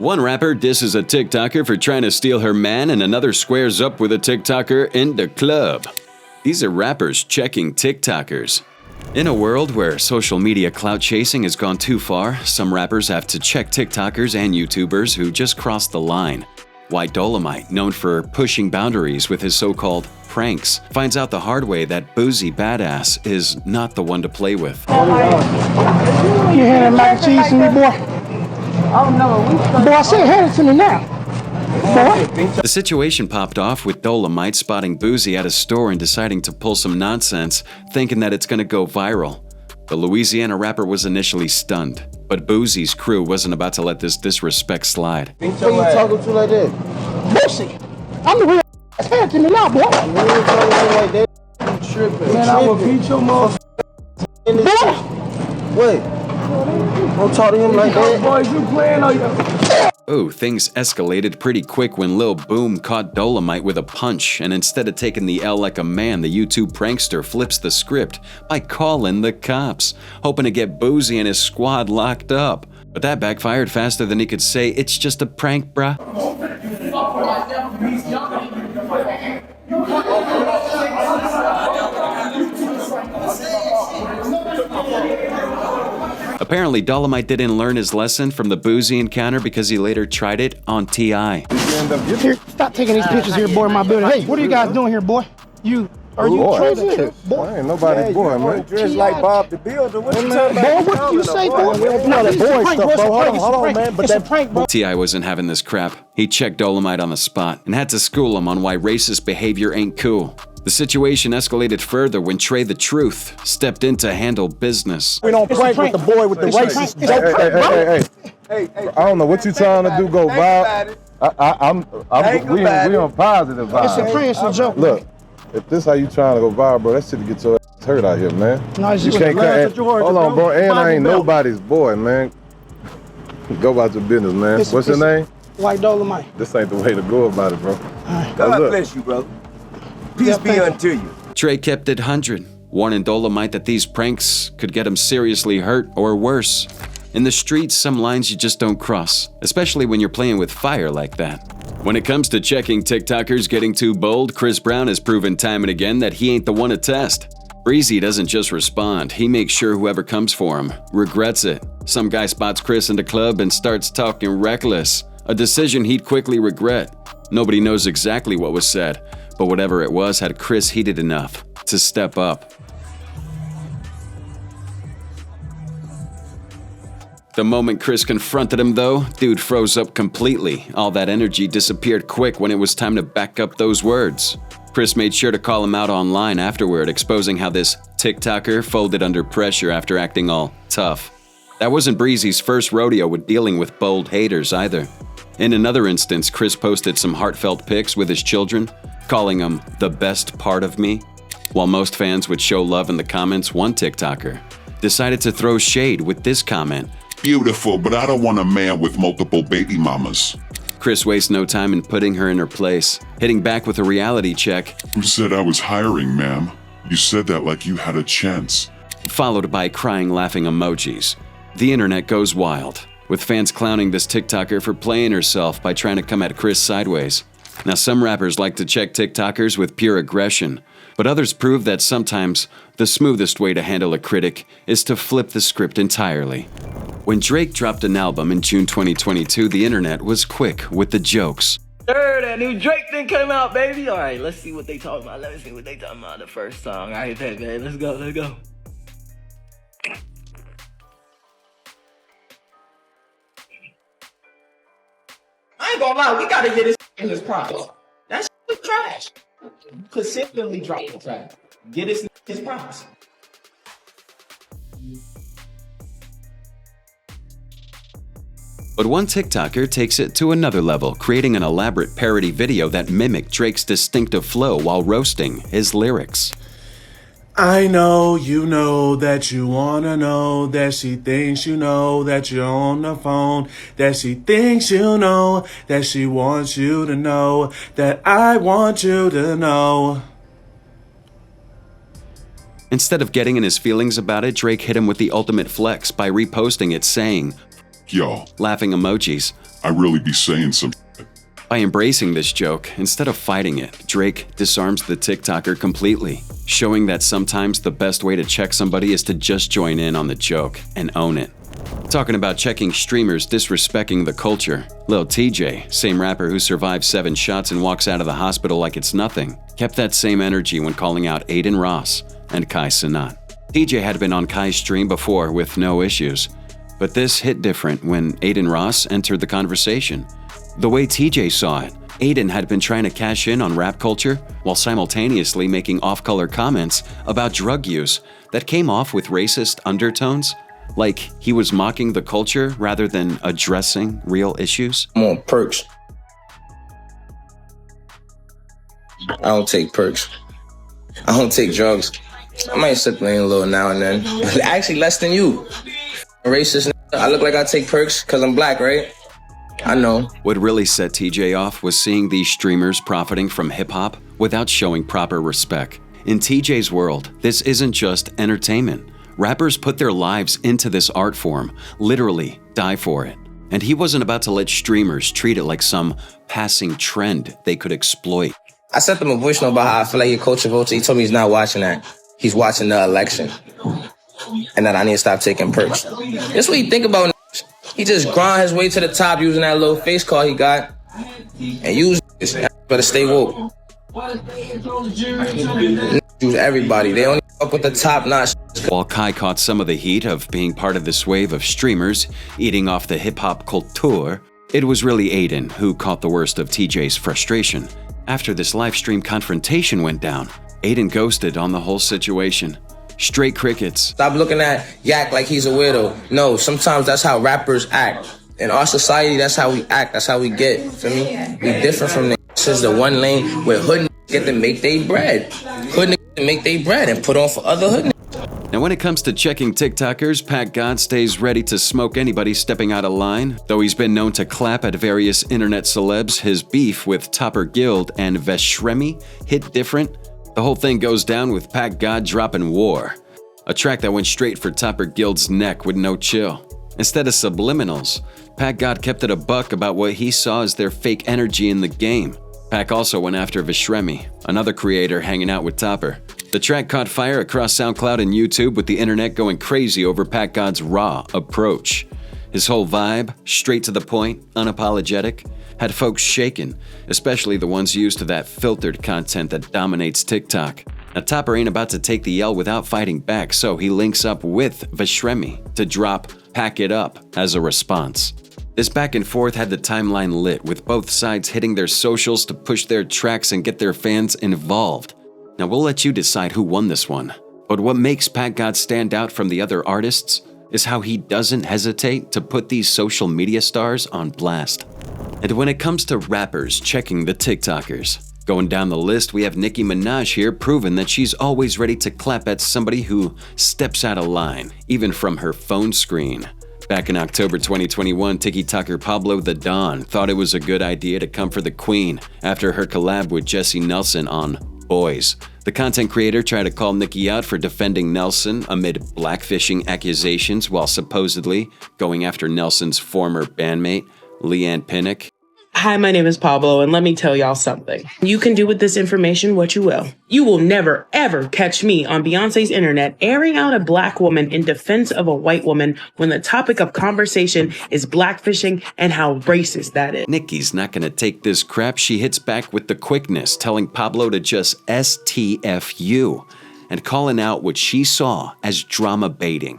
One rapper disses a TikToker for trying to steal her man, and another squares up with a TikToker in the club. These are rappers checking TikTokers. In a world where social media clout chasing has gone too far, some rappers have to check TikTokers and YouTubers who just crossed the line. Why Dolomite, known for pushing boundaries with his so-called pranks, finds out the hard way that Boozy Badass is not the one to play with. You hand that mac and cheese to me, boy? Oh no, boy, I said hand it to me now. Boy. The situation popped off with Dolomite spotting Boozy at a store and deciding to pull some nonsense, thinking that it's gonna go viral. The Louisiana rapper was initially stunned, but Boozy's crew wasn't about to let this disrespect slide. Who you talking to like that? Boozy, I'm the real hand it to me now, boy. You ain't talking to like that. You tripping. Man, I will beat your motherfucker. Wait. Don't talk to him like that. Boys, you playing on your... Oh, things escalated pretty quick when Lil Boom caught Dolomite with a punch, and instead of taking the L like a man, the YouTube prankster flips the script by calling the cops, hoping to get Boozy and his squad locked up. But that backfired faster than he could say, "It's just a prank, bruh." Apparently, Dolomite didn't learn his lesson from the Boozy encounter because he later tried it on T.I. Here, stop taking these pictures here, boy, in my building. Hey, what are you guys doing here, boy? Are you trading, boy? I ain't nobody boy, man. Dressed like Bob the Builder. What you talking Boy, about? what did you say, boy? No, that boy stuff, bro. Hold on, man. It's a prank, bro. T.I. wasn't having this crap. He checked Dolomite on the spot and had to school him on why racist behavior ain't cool. The situation escalated further when Trey the Truth stepped in to handle business. We don't prank with the boy with the racist. Hey, I don't know what you trying to do, go vibe. We on positive vibe. It's a prank, it's a joke. Look, if this how you trying to go vibe, bro, that shit get your ass hurt out here, man. No, You can't hold on, bro. And I ain't nobody's boy, man. Go about your business, man. What's your name? White Dolomite. This ain't the way to go about it, bro. God bless you, bro. Peace be unto you. Trey kept it 100, warning Dolomite that these pranks could get him seriously hurt or worse. In the streets, some lines you just don't cross, especially when you're playing with fire like that. When it comes to checking TikTokers getting too bold, Chris Brown has proven time and again that he ain't the one to test. Breezy doesn't just respond, he makes sure whoever comes for him regrets it. Some guy spots Chris in the club and starts talking reckless, a decision he'd quickly regret. Nobody knows exactly what was said, but whatever it was had Chris heated enough to step up. The moment Chris confronted him though, dude froze up completely. All that energy disappeared quick when it was time to back up those words. Chris made sure to call him out online afterward, exposing how this TikToker folded under pressure after acting all tough. That wasn't Breezy's first rodeo with dealing with bold haters either. In another instance, Chris posted some heartfelt pics with his children, calling them the best part of me. While most fans would show love in the comments, one TikToker decided to throw shade with this comment. Beautiful, but I don't want a man with multiple baby mamas. Chris wastes no time in putting her in her place, hitting back with a reality check. Who said I was hiring, ma'am? You said that like you had a chance. Followed by crying laughing emojis. The internet goes wild, with fans clowning this TikToker for playing herself by trying to come at Chris sideways. Now, some rappers like to check TikTokers with pure aggression, but others prove that sometimes the smoothest way to handle a critic is to flip the script entirely. When Drake dropped an album in June 2022, the internet was quick with the jokes. That new Drake thing came out, baby. All right, let's see what they talking about. Let me see what they talking about the first song. All right, man, let's go, let's go. I ain't gonna lie, we gotta get this in his props. That shit was trash. Consistently dropping trash. Get his props. But one TikToker takes it to another level, creating an elaborate parody video that mimicked Drake's distinctive flow while roasting his lyrics. I know you know that you wanna know that she thinks you know that you're on the phone, that she thinks you know that she wants you to know that I want you to know. Instead of getting in his feelings about it, Drake hit him with the ultimate flex by reposting it saying, Yo, laughing emojis, I really be saying some By embracing this joke, instead of fighting it, Drake disarms the TikToker completely, showing that sometimes the best way to check somebody is to just join in on the joke and own it. Talking about checking streamers disrespecting the culture, Lil TJ, same rapper who survived 7 shots and walks out of the hospital like it's nothing, kept that same energy when calling out Aiden Ross and Kai Cenat. TJ had been on Kai's stream before with no issues, but this hit different when Aiden Ross entered the conversation. The way TJ saw it, Aiden had been trying to cash in on rap culture while simultaneously making off-color comments about drug use that came off with racist undertones, like he was mocking the culture rather than addressing real issues. I'm on perks. I don't take perks. I don't take drugs. I might sip lean a little now and then. Actually, less than you. Racist. I look like I take perks because I'm black, right? I know. What really set TJ off was seeing these streamers profiting from hip-hop without showing proper respect. In TJ's world, this isn't just entertainment. Rappers put their lives into this art form, literally die for it. And he wasn't about to let streamers treat it like some passing trend they could exploit. I sent him a voice note about how I feel like your culture votes. He told me he's not watching that. He's watching the election. And that I need to stop taking perks. That's what he think about. He just grind his way to the top using that little face card he got. And use this. Better stay woke. Use everybody. They only up with the top notch. While Kai caught some of the heat of being part of this wave of streamers eating off the hip-hop culture, it was really Aiden who caught the worst of TJ's frustration. After this livestream confrontation went down, Aiden ghosted on the whole situation. Straight crickets. Stop looking at Yak like he's a weirdo. No, sometimes that's how rappers act. In our society, that's how we act. That's how we get. Feel me? We different from the This is the one lane where hood get to make they bread. Hood make they bread and put on for other hood. Now when it comes to checking TikTokers, Pat God stays ready to smoke anybody stepping out of line. Though he's been known to clap at various internet celebs, his beef with Topper Guild and Veshremi hit different. The whole thing goes down with Pat God dropping War, a track that went straight for Topper Guild's neck with no chill. Instead of subliminals, Pat God kept it a buck about what he saw as their fake energy in the game. Pac also went after Veshremi, another creator hanging out with Topper. The track caught fire across SoundCloud and YouTube, with the internet going crazy over Pat God's raw approach. His whole vibe, straight to the point, unapologetic, had folks shaken, especially the ones used to that filtered content that dominates TikTok. Now Topper ain't about to take the L without fighting back, so he links up with Veshremi to drop Pack It Up as a response. This back and forth had the timeline lit, with both sides hitting their socials to push their tracks and get their fans involved. Now we'll let you decide who won this one, but what makes Pat God stand out from the other artists is how he doesn't hesitate to put these social media stars on blast. And when it comes to rappers checking the TikTokers, going down the list, we have Nicki Minaj here proving that she's always ready to clap at somebody who steps out of line, even from her phone screen. Back in October 2021, TikToker Pablo the Don thought it was a good idea to come for the queen after her collab with Jessie Nelson on Boys. The content creator tried to call Nicki out for defending Nelson amid blackfishing accusations while supposedly going after Nelson's former bandmate, Leanne Pinnock. Hi, my name is Pablo, and let me tell y'all something. You can do with this information what you will. You will never, ever catch me on Beyonce's internet airing out a black woman in defense of a white woman when the topic of conversation is blackfishing and how racist that is. Nicki's not gonna take this crap. She hits back with the quickness, telling Pablo to just STFU and calling out what she saw as drama baiting.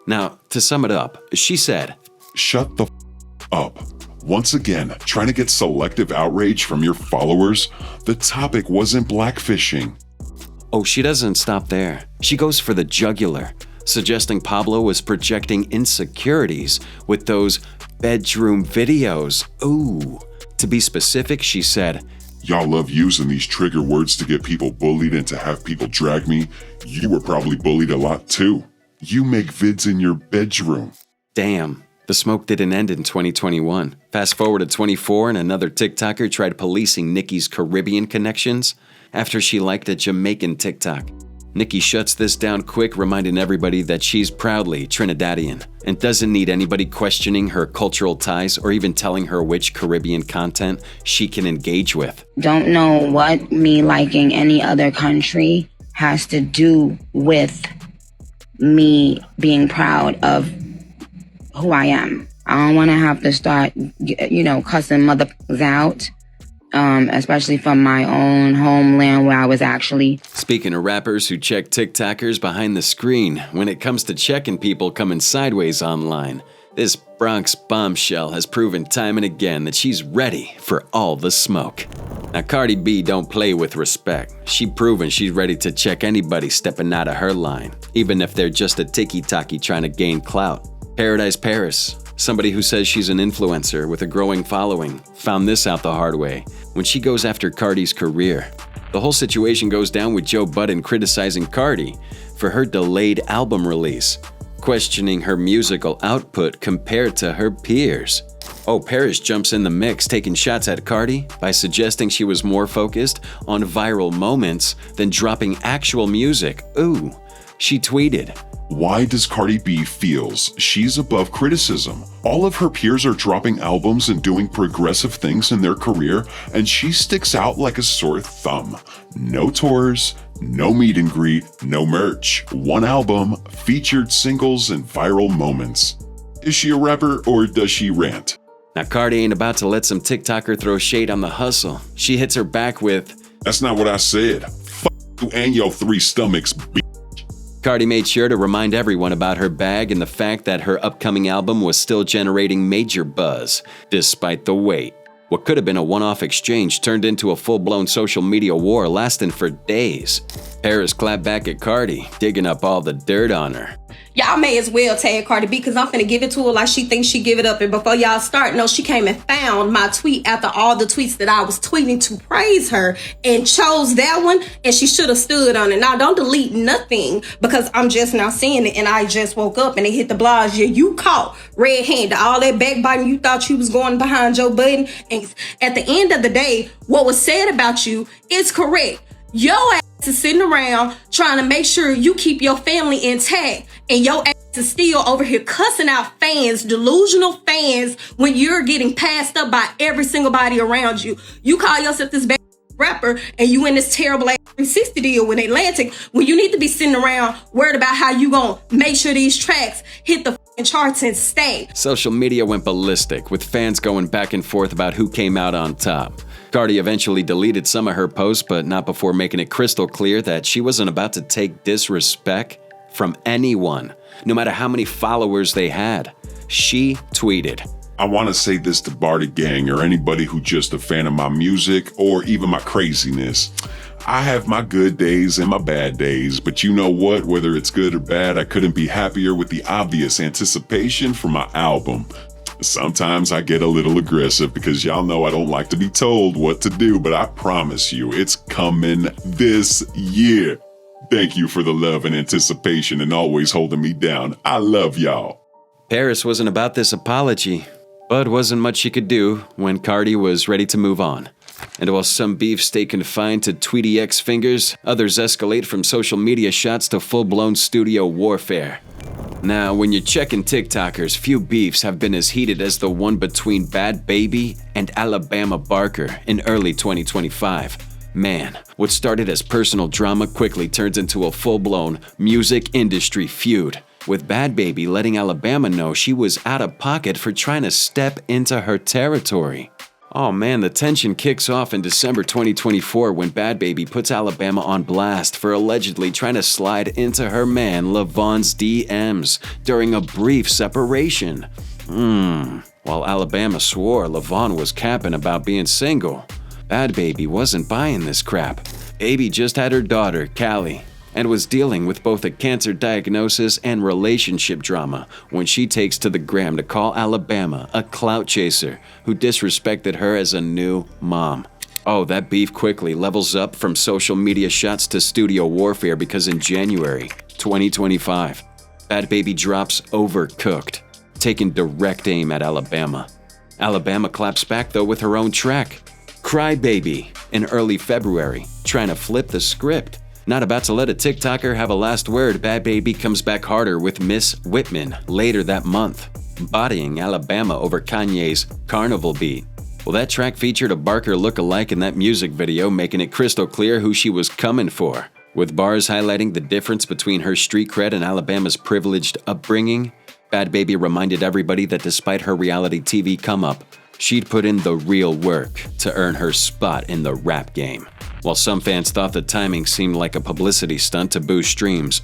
Now, to sum it up, she said, Shut the up. Once again, trying to get selective outrage from your followers? The topic wasn't blackfishing. Oh, she doesn't stop there. She goes for the jugular, suggesting Pablo was projecting insecurities with those bedroom videos. Ooh. To be specific, she said, Y'all love using these trigger words to get people bullied and to have people drag me. You were probably bullied a lot too. You make vids in your bedroom. Damn. The smoke didn't end in 2021. Fast forward to 24 and another TikToker tried policing Nicki's Caribbean connections after she liked a Jamaican TikTok. Nicki shuts this down quick, reminding everybody that she's proudly Trinidadian and doesn't need anybody questioning her cultural ties or even telling her which Caribbean content she can engage with. Don't know what me liking any other country has to do with me being proud of who I am. I don't want to have to start, cussing motherfuckers out. Especially from my own homeland where I was actually. Speaking of rappers who check TikTokers behind the screen, when it comes to checking people coming sideways online, this Bronx bombshell has proven time and again that she's ready for all the smoke. Now Cardi B don't play with respect. She proven she's ready to check anybody stepping out of her line, even if they're just a tiki-taki trying to gain clout. Paradise Paris, somebody who says she's an influencer with a growing following, found this out the hard way when she goes after Cardi's career. The whole situation goes down with Joe Budden criticizing Cardi for her delayed album release, questioning her musical output compared to her peers. Oh, Paris jumps in the mix, taking shots at Cardi by suggesting she was more focused on viral moments than dropping actual music. Ooh, she tweeted, "Why does Cardi B feels she's above criticism? All of her peers are dropping albums and doing progressive things in their career, and she sticks out like a sore thumb. No tours, no meet and greet, no merch. One album, featured singles, and viral moments. Is she a rapper or does she rant?" Now Cardi ain't about to let some TikToker throw shade on the hustle. She hits her back with, "That's not what I said. F you and your 3 stomachs, b." Cardi made sure to remind everyone about her bag and the fact that her upcoming album was still generating major buzz, despite the wait. What could have been a one-off exchange turned into a full-blown social media war lasting for days. Paris clapped back at Cardi, digging up all the dirt on her. Y'all may as well tag Cardi B because I'm finna give it to her like she thinks she give it up. And before y'all start, no, she came and found my tweet after all the tweets that I was tweeting to praise her and chose that one, and she should have stood on it. Now, don't delete nothing because I'm just now seeing it and I just woke up and it hit the blogs. Yeah, you caught red-handed. All that backbiting, you thought you was going behind Joe Budden. And at the end of the day, what was said about you is correct. Your ass is sitting around trying to make sure you keep your family intact, and your ass is still over here cussing out fans, delusional fans, when you're getting passed up by every single body around you. You call yourself this bad rapper and you in this terrible ass 360 deal with Atlantic when you need to be sitting around worried about how you gonna make sure these tracks hit the charts and stay. Social media went ballistic, with fans going back and forth about who came out on top. Cardi eventually deleted some of her posts, but not before making it crystal clear that she wasn't about to take disrespect from anyone, no matter how many followers they had. She tweeted, "I want to say this to Barty Gang or anybody who just a fan of my music or even my craziness. I have my good days and my bad days, but you know what? Whether it's good or bad, I couldn't be happier with the obvious anticipation for my album. Sometimes I get a little aggressive because y'all know I don't like to be told what to do, but I promise you it's coming this year. Thank you for the love and anticipation and always holding me down. I love y'all." Paris wasn't about this apology, but wasn't much she could do when Cardi was ready to move on. And while some beefs stay confined to Tweety X fingers, others escalate from social media shots to full-blown studio warfare. Now, when you're checking TikTokers, few beefs have been as heated as the one between Bad Baby and Alabama Barker in early 2025. Man, what started as personal drama quickly turns into a full-blown music industry feud, with Bad Baby letting Alabama know she was out of pocket for trying to step into her territory. Oh man, the tension kicks off in December 2024 when Bad Baby puts Alabama on blast for allegedly trying to slide into her man Lavon's DMs during a brief separation. While Alabama swore Lavon was capping about being single, Bad Baby wasn't buying this crap. Baby just had her daughter, Callie, and was dealing with both a cancer diagnosis and relationship drama when she takes to the gram to call Alabama a clout chaser who disrespected her as a new mom. Oh, that beef quickly levels up from social media shots to studio warfare because in January 2025, Bad Baby drops Overcooked, taking direct aim at Alabama. Alabama claps back though with her own track, Cry Baby, in early February, trying to flip the script. Not about to let a TikToker have a last word, Bad Baby comes back harder with Miss Whitman later that month, bodying Alabama over Kanye's Carnival beat. Well, that track featured a Barker look-alike in that music video, making it crystal clear who she was coming for. With bars highlighting the difference between her street cred and Alabama's privileged upbringing, Bad Baby reminded everybody that despite her reality TV come-up, she'd put in the real work to earn her spot in the rap game. While some fans thought the timing seemed like a publicity stunt to boost streams,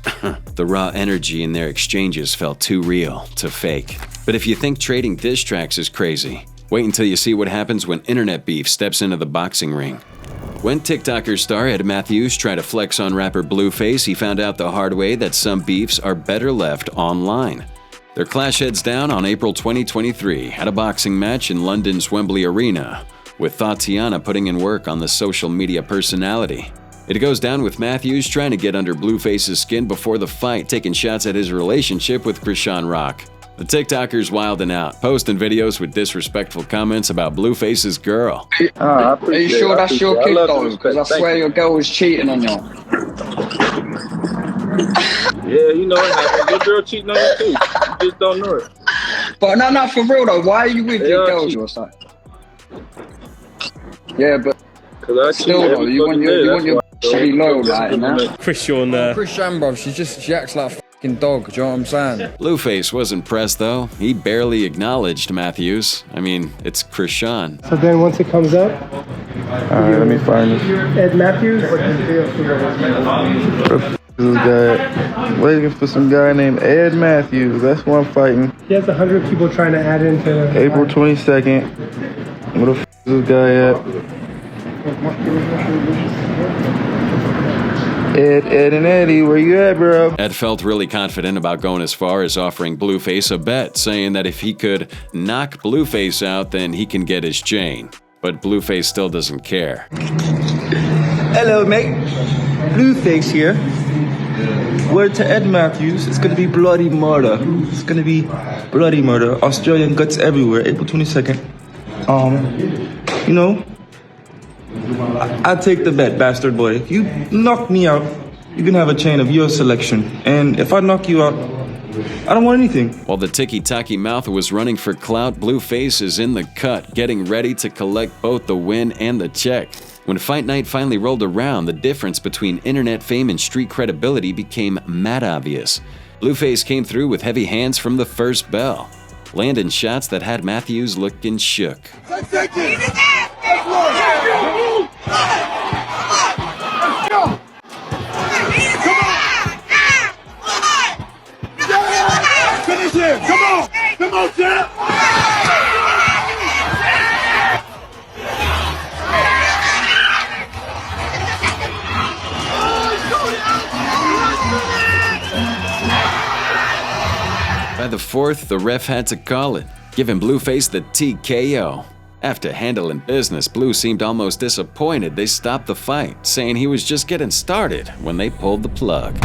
the raw energy in their exchanges felt too real to fake. But if you think trading diss tracks is crazy, wait until you see what happens when internet beef steps into the boxing ring. When TikToker star Ed Matthews tried to flex on rapper Blueface, he found out the hard way that some beefs are better left online. Their clash heads down on April 2023 at a boxing match in London's Wembley Arena, with Tatiana putting in work on the social media personality. It goes down with Matthews trying to get under Blueface's skin before the fight, taking shots at his relationship with Krishan Rock. The TikToker's wilding out, posting videos with disrespectful comments about Blueface's girl. Are you sure that's your kid though? Because I swear your girl was cheating on you. Yeah, you know it happens. Your girl cheating on you too. You just don't know it. But no, for real though, why are you with your girls or something? Yeah, but still though, you want your to be loyal, right? Krishan, bro, she acts like a fucking dog, do you know what I'm saying? Blueface was impressed though. He barely acknowledged Matthews. I mean, it's Krishan. So then once it comes up, alright, let me find it. Ed Matthews. This guy waiting for some guy named Ed Matthews. That's who I'm fighting. He has 100 people trying to add into April 22nd. Where the f is this guy at? Ed and Eddie, where you at, bro? Ed felt really confident about going as far as offering Blueface a bet, saying that if he could knock Blueface out, then he can get his chain. But Blueface still doesn't care. Hello, mate. Blueface here. Word to Ed Matthews, it's gonna be bloody murder. It's gonna be bloody murder. Australian guts everywhere, April 22nd. You know, I'll take the bet, bastard boy. If you knock me out, you can have a chain of your selection. And if I knock you out, I don't want anything. While the ticky-tacky mouth was running for clout, Blueface is in the cut, getting ready to collect both the win and the check. When fight night finally rolled around, the difference between internet fame and street credibility became mad obvious. Blueface came through with heavy hands from the first bell, landing shots that had Matthews looking shook. Finish him! Come on! Come on, champ! By the fourth, the ref had to call it, giving Blueface the TKO. After handling business, Blue seemed almost disappointed they stopped the fight, saying he was just getting started when they pulled the plug.